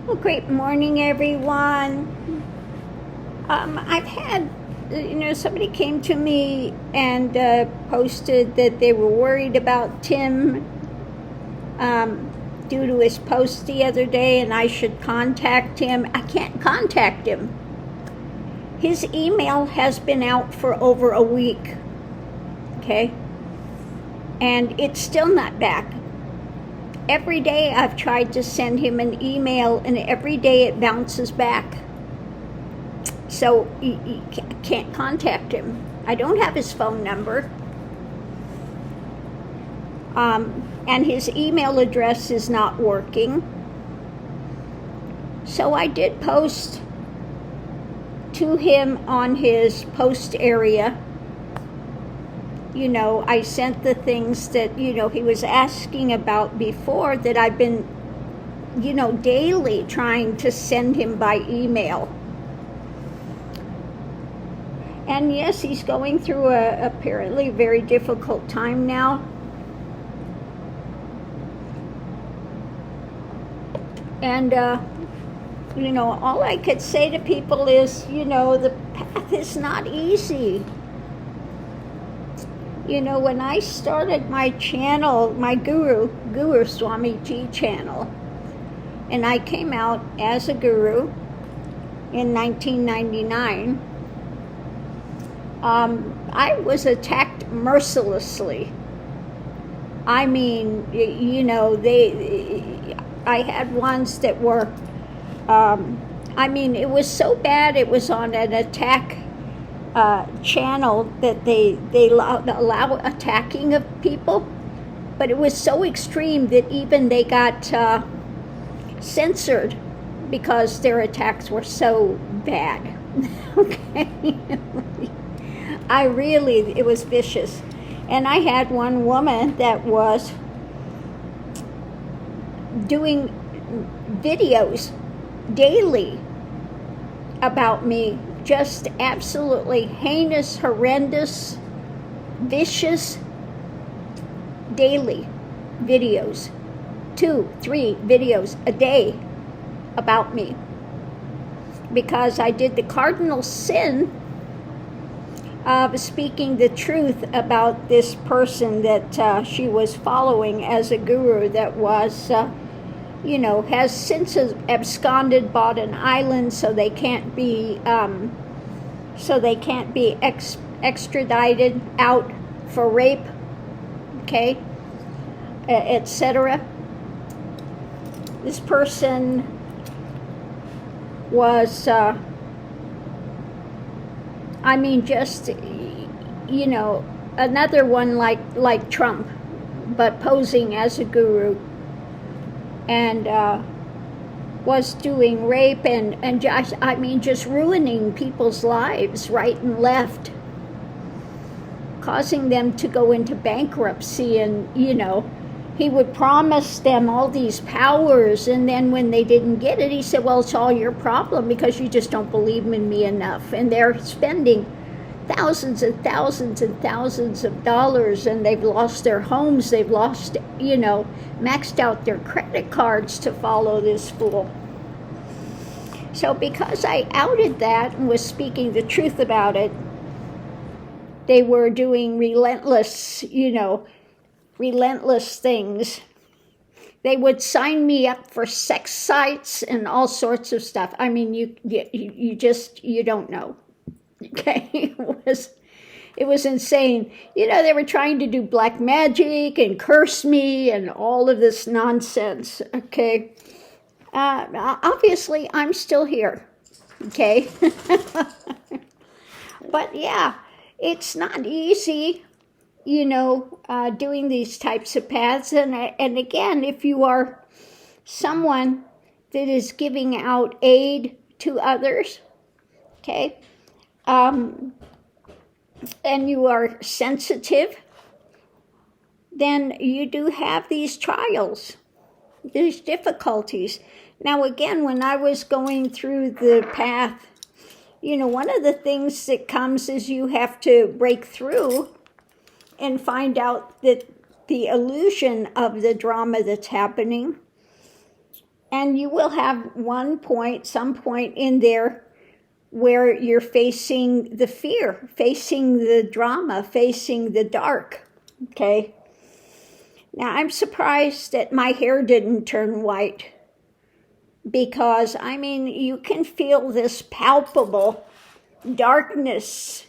Well, great morning, everyone. I've had, somebody came to me and posted that they were worried about Tim due to his post the other day, and I should contact him. I can't contact him. His email has been out for over a week, okay? And it's still not back. Every day I've tried to send him an email, and every day it bounces back. So you can't contact him. I don't have his phone number. And his email address is not working. So I did post to him on his post area. I sent the things that, he was asking about before that I've been, daily trying to send him by email. And yes, he's going through a apparently very difficult time now. And, all I could say to people is, the path is not easy. When I started my channel, my Guru Swami G channel, and I came out as a guru in 1999, I was attacked mercilessly. I mean, I had ones that were, it was so bad, it was on an attack channel that they allow attacking of people, but it was so extreme that even they got censored because their attacks were so bad. Okay. It was vicious. And I had one woman that was doing videos daily about me, just absolutely heinous, horrendous, vicious, daily videos, 2-3 videos a day about me, because I did the cardinal sin of speaking the truth about this person that she was following as a guru that was has since absconded, bought an island so they can't be extradited out for rape, okay, etc. This person was just another one like Trump, but posing as a guru, and was doing rape and just ruining people's lives right and left, causing them to go into bankruptcy. And he would promise them all these powers, and then when they didn't get it, he said, well, it's all your problem because you just don't believe in me enough. And they're spending thousands and thousands and thousands of dollars, and they've lost their homes, they've lost, maxed out their credit cards to follow this fool. So because I outed that and was speaking the truth about it, they were doing relentless things. They would sign me up for sex sites and all sorts of stuff. You don't know. Okay, it was insane. They were trying to do black magic and curse me and all of this nonsense. Okay, obviously I'm still here. Okay, but yeah, it's not easy, doing these types of paths. And again, if you are someone that is giving out aid to others, okay, and you are sensitive, then you do have these trials, these difficulties. Now, again, when I was going through the path, one of the things that comes is you have to break through and find out that the illusion of the drama that's happening And you will have some point in there where you're facing the fear, facing the drama, facing the dark, okay? Now, I'm surprised that my hair didn't turn white because, I mean, you can feel this palpable darkness.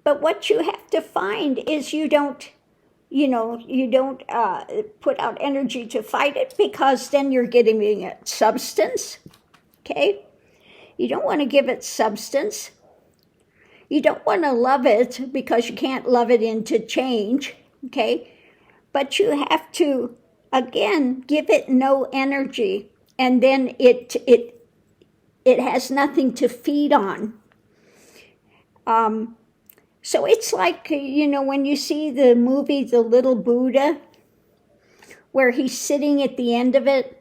But what you have to find is you don't put out energy to fight it, because then you're giving it substance, okay? You don't want to give it substance. You don't want to love it because you can't love it into change, okay? But you have to, again, give it no energy, and then it has nothing to feed on. So it's like, when you see the movie The Little Buddha, where he's sitting at the end of it,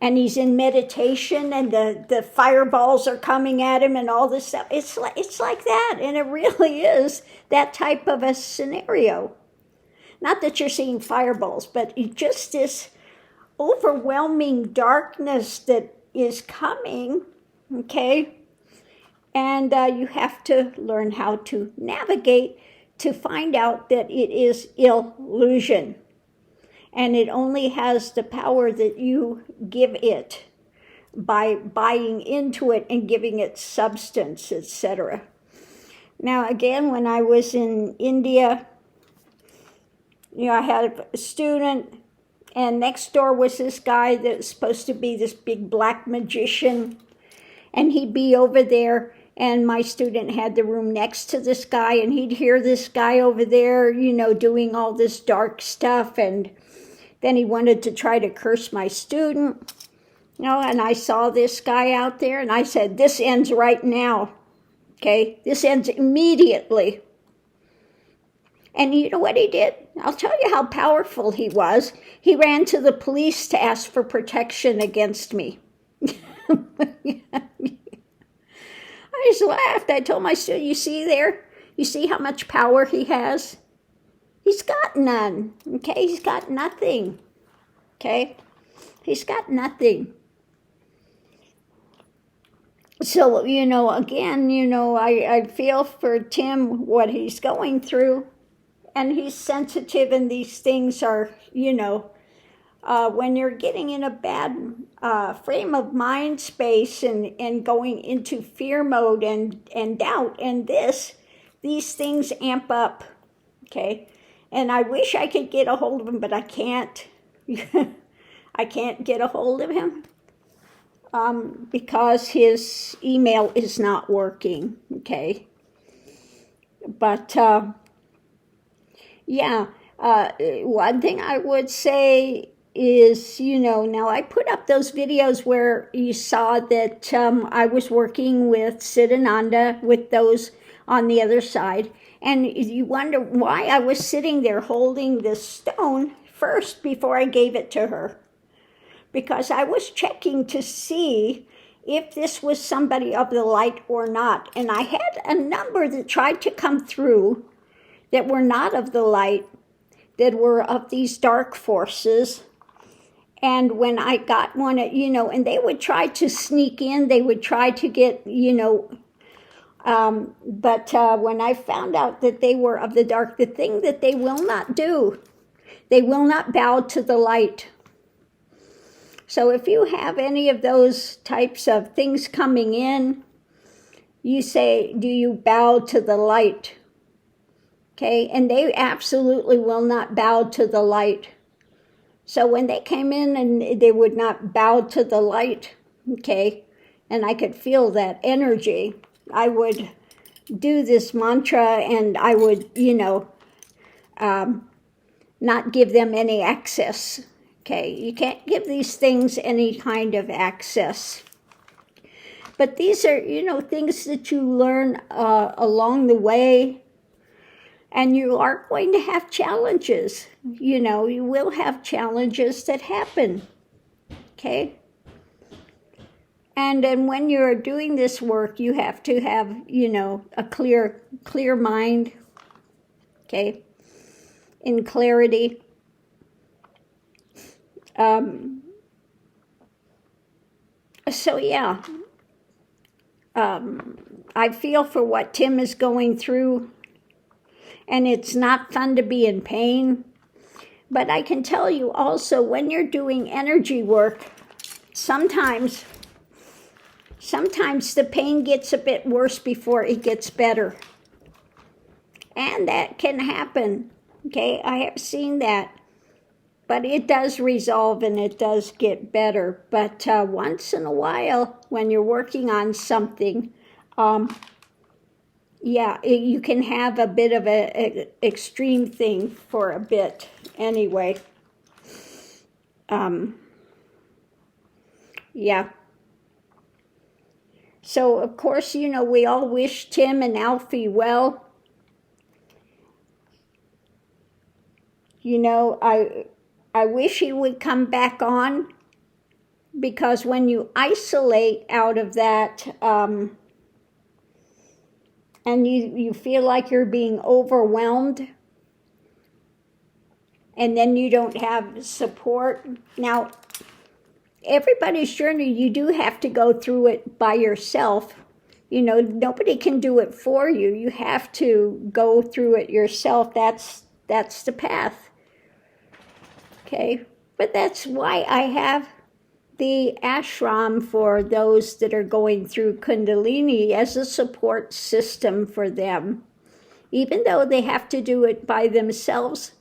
and he's in meditation, and the fireballs are coming at him and all this stuff. It's like that, and it really is that type of a scenario. Not that you're seeing fireballs, but just this overwhelming darkness that is coming, okay? And you have to learn how to navigate to find out that it is illusion. And it only has the power that you give it by buying into it and giving it substance, etc. Now, again, when I was in India, I had a student, and next door was this guy that was supposed to be this big black magician, and he'd be over there, and my student had the room next to this guy, and he'd hear this guy over there, doing all this dark stuff, and then he wanted to try to curse my student, and I saw this guy out there, and I said, this ends right now, okay? This ends immediately. And you know what he did? I'll tell you how powerful he was. He ran to the police to ask for protection against me. I just laughed. I told my student, you see there? You see how much power he has? He's got none, okay? He's got nothing, okay? He's got nothing. So, again, I feel for Tim, what he's going through, and he's sensitive, and these things are, when you're getting in a bad frame of mind space and going into fear mode and doubt, and these things amp up, okay? And I wish I could get a hold of him, but I can't. I can't get a hold of him because his email is not working, okay? But, one thing I would say is, now I put up those videos where you saw that I was working with Siddhananda, with those on the other side. And you wonder why I was sitting there holding this stone first before I gave it to her. Because I was checking to see if this was somebody of the light or not. And I had a number that tried to come through that were not of the light, that were of these dark forces. And when I got one, and they would try to sneak in, they would try to get, but when I found out that they were of the dark, the thing that they will not do, they will not bow to the light. So if you have any of those types of things coming in, you say, do you bow to the light? Okay, and they absolutely will not bow to the light. So when they came in and they would not bow to the light, okay, and I could feel that energy, I would do this mantra, and I would, not give them any access. Okay, you can't give these things any kind of access. But these are, things that you learn along the way, and you are going to have challenges. You will have challenges that happen. Okay? And then when you're doing this work, you have to have, a clear mind, okay, in clarity. So yeah, I feel for what Tim is going through, and it's not fun to be in pain. But I can tell you also, when you're doing energy work, sometimes the pain gets a bit worse before it gets better. And that can happen, okay? I have seen that. But it does resolve and it does get better. But once in a while, when you're working on something, you can have a bit of an extreme thing for a bit anyway. Yeah. So, of course, we all wish Tim and Alfie well. I wish he would come back on, because when you isolate out of that, and you feel like you're being overwhelmed, and then you don't have support. Now, everybody's journey, you do have to go through it by yourself. Nobody can do it for you. You have to go through it yourself. That's the path. Okay, but that's why I have the ashram for those that are going through Kundalini as a support system for them. Even though they have to do it by themselves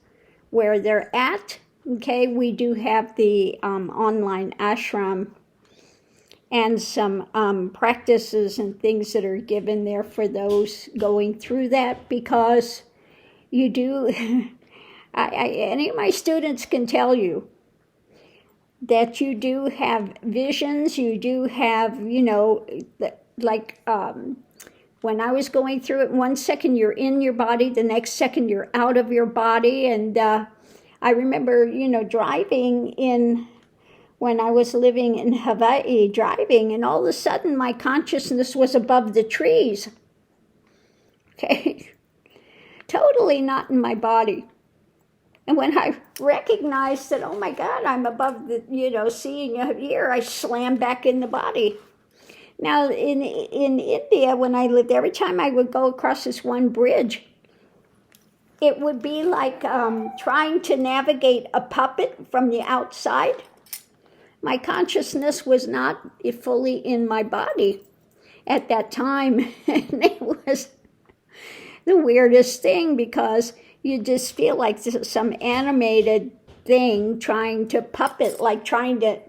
where they're at, okay, we do have the online ashram and some practices and things that are given there for those going through that, because you do... any of my students can tell you that you do have visions, you do have, like when I was going through it, 1 second you're in your body, the next second you're out of your body. And I remember, driving when I was living in Hawaii, driving, and all of a sudden my consciousness was above the trees. Okay, totally not in my body. And when I recognized that, oh my God, I'm above the, seeing here, I slammed back in the body. Now, in India, when I lived, every time I would go across this one bridge, it would be like trying to navigate a puppet from the outside. My consciousness was not fully in my body at that time. And it was the weirdest thing, because you just feel like some animated thing trying to puppet, like trying to,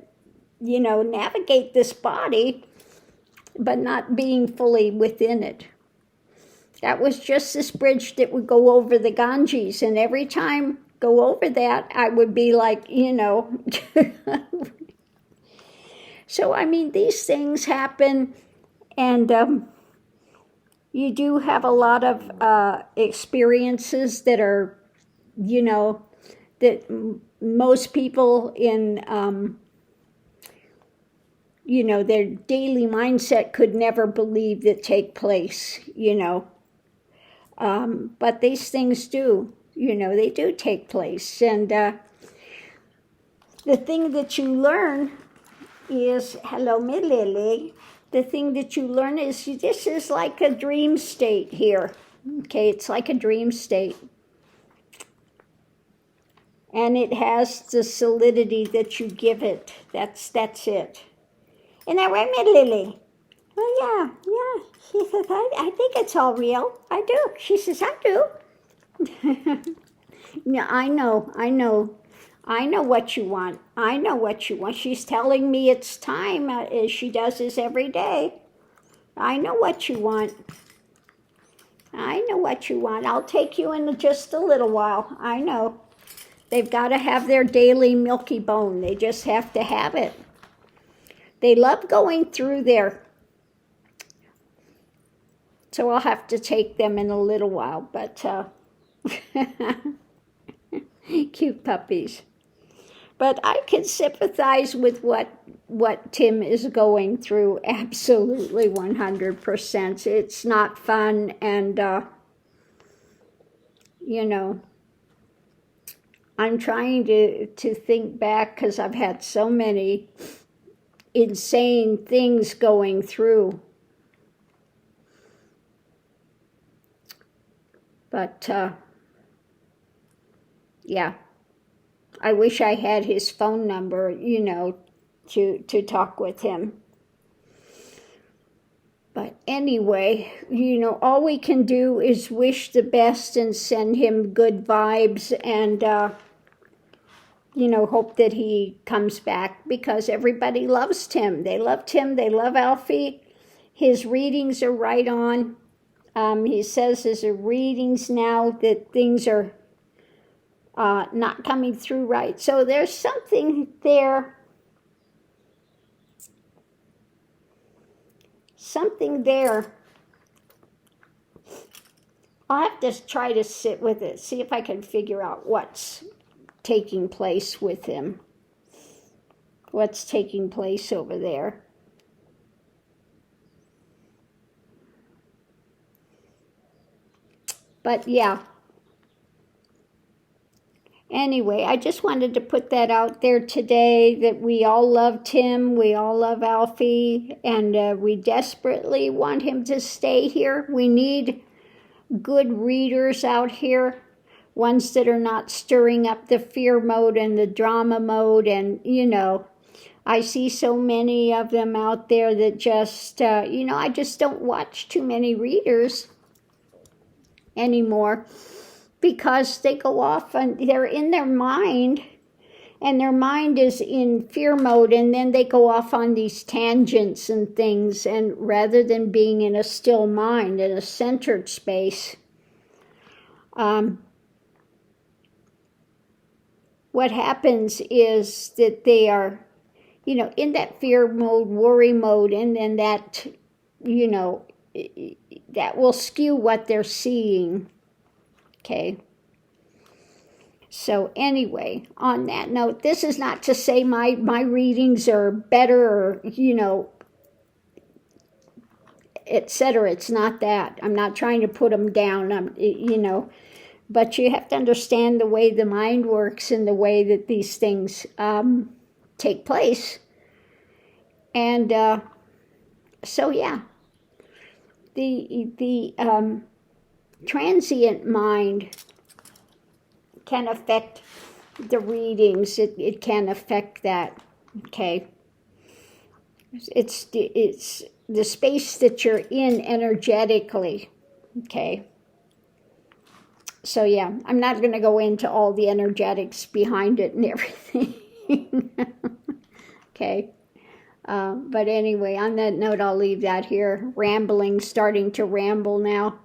navigate this body, but not being fully within it. That was just this bridge that would go over the Ganges, and every time go over that, I would be like, So, I mean, these things happen, and you do have a lot of experiences that are, that most people in, their daily mindset could never believe that take place, But these things do, they do take place. And the thing that you learn is, hello, Milili. The thing that you learn is this is like a dream state here. Okay, it's like a dream state. And it has the solidity that you give it. That's it. Isn't that right, Lily? Oh, yeah. She says, I think it's all real. I do. She says, I do. Yeah, I know. I know what you want. I know what you want. She's telling me it's time, as she does this every day. I know what you want. I know what you want. I'll take you in just a little while. I know. They've got to have their daily milky bone. They just have to have it. They love going through there. So I'll have to take them in a little while, but cute puppies. But I can sympathize with what Tim is going through, absolutely 100%. It's not fun, and, I'm trying to think back, because I've had so many insane things going through. But, yeah, I wish I had his phone number, you know, to talk with him. But anyway, you know, all we can do is wish the best and send him good vibes and, you know, hope that he comes back, because everybody loves Tim. They love Tim. They love Alfie. His readings are right on. He says his readings now that things are not coming through right. So there's something there. Something there. I'll have to try to sit with it, see if I can figure out what's taking place with him. What's taking place over there. But yeah. Anyway, I just wanted to put that out there today, that we all love Tim, we all love Alfie, and we desperately want him to stay here. We need good readers out here, ones that are not stirring up the fear mode and the drama mode. And, you know, I see so many of them out there that just, you know, I just don't watch too many readers anymore, because they go off and they're in their mind, and their mind is in fear mode, and then they go off on these tangents and things, and rather than being in a still mind, in a centered space, what happens is that they are, you know, in that fear mode, worry mode, and then that, you know, that will skew what they're seeing. Okay. So anyway, on that note, this is not to say my readings are better, or, you know, etc. It's not that. I'm not trying to put them down. You know, but you have to understand the way the mind works and the way that these things take place. And so yeah, the transient mind can affect the readings. It can affect that. Okay. It's the space that you're in energetically. Okay. So yeah, I'm not going to go into all the energetics behind it and everything. Okay. But anyway, on that note, I'll leave that here. Rambling, starting to ramble now.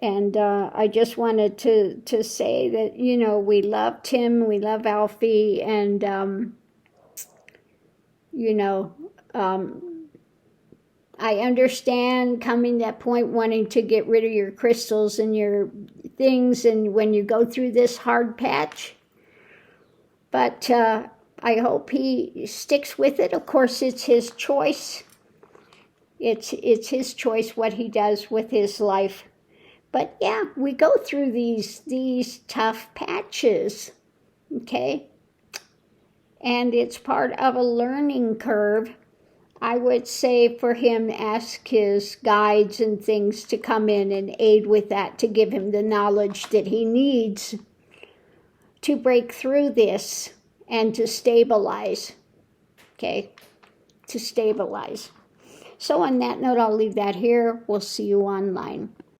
And I just wanted to say that, you know, we love Tim, we love Alfie, and, you know, I understand coming to that point, wanting to get rid of your crystals and your things, and when you go through this hard patch. But I hope he sticks with it. Of course, it's his choice. It's his choice what he does with his life. But yeah, we go through these tough patches, okay? And it's part of a learning curve. I would say for him, ask his guides and things to come in and aid with that, to give him the knowledge that he needs to break through this and to stabilize, okay? To stabilize. So on that note, I'll leave that here. We'll see you online.